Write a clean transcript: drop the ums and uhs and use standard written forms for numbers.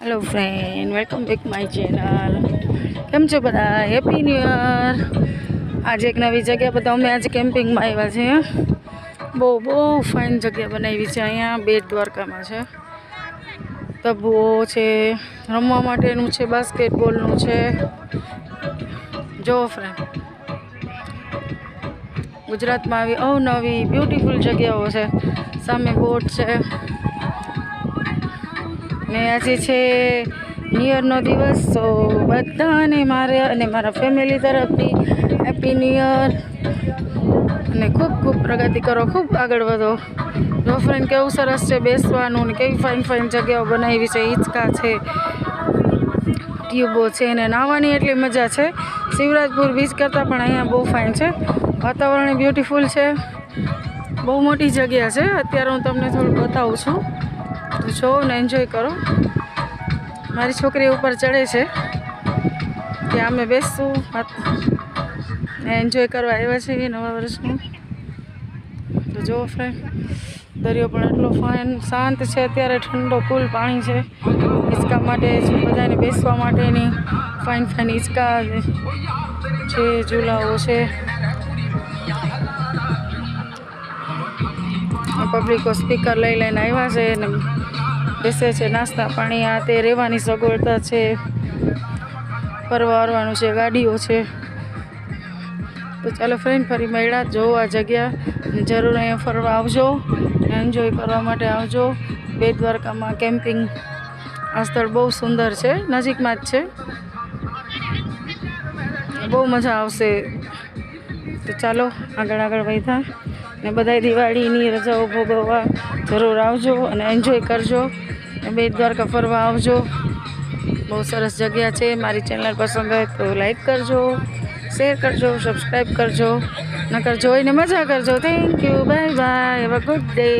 Hello friend, welcome back my channel. केम छो बधा? Happy new year. आज एक नवी जगह बताऊँ। मैं आज कैम्पिंग में आव्या छे। बहु फाइन जगह बनावी है। अहींया बेट द्वारका में है। तबुओ छे, रमवा माटेनुं छे, बास्केटबॉलनुं छे। जो फ्रेंड, गुजरात में आवी अवनवी ब्यूटीफुल जगहों है। सामे बोट है ने આજે છે ન્યુ યરનો દિવસ। તો બધાને મારે અને મારા ફેમિલી તરફથી હેપી ન્યુ યર અને ખૂબ ખૂબ પ્રગતિ કરો, ખૂબ આગળ વધો। જો ફ્રેન્ડ, કેવું સરસ છે બેસવાનું ને કેવી ફાઇન ફાઇન જગ્યાઓ બનાવી છે। હિંચકા છે, ટ્યુબો છે અને નાહવાની એટલી મજા છે। શિવરાજપુર બીચ કરતાં પણ અહીંયા બહુ ફાઇન છે। વાતાવરણ બ્યુટીફુલ છે। બહુ મોટી જગ્યા છે। અત્યારે હું તમને થોડું બતાવું છું, તો જો ને એન્જોય કરો। મારી છોકરી ઉપર ચડે છે ત્યાં અમે બેસશું ને એન્જોય કરવા આવ્યા છીએ નવા વર્ષનું। તો જો ફ્રેન્ડ, દરિયો પણ એટલો ફાઇન શાંત છે। અત્યારે ઠંડો કુલ પાણી છે। હિંચકા માટે બધાને બેસવા માટેની ફાઇન ફાઇન હિંચકા છે, ઝૂલાઓ છે। પબ્લિકો સ્પીકર લઈ લઈને આવ્યા છે ને બેસે છે। નાસ્તા પાણી આ તે રહેવાની સગવડતા છે। ફરવા વરવાનું છે, ગાડીઓ છે। તો ચાલો ફ્રેન્ડ, ફરી મળ્યા। જો આ જગ્યા જરૂર અહીંયા ફરવા આવજો, એન્જોય કરવા માટે આવજો। બેટ દ્વારકામાં કેમ્પિંગ આ સ્થળ બહુ સુંદર છે, નજીકમાં જ છે। બહુ મજા આવશે। તો ચાલો આગળ આગળ વધ્યા ને બધાય દિવાળીની રજાઓ ભોગવવા જરૂર આવજો અને એન્જોય કરજો। બેટ દ્વારકા ફરવા આવજો। બહુ સરસ જગ્યા છે। મારી ચેનલ પસંદ હોય તો લાઈક કરજો, શેર કરજો, સબસ્ક્રાઈબ કરજો, નકર જોઈને મજા કરજો। Thank you, bye bye, have a good day.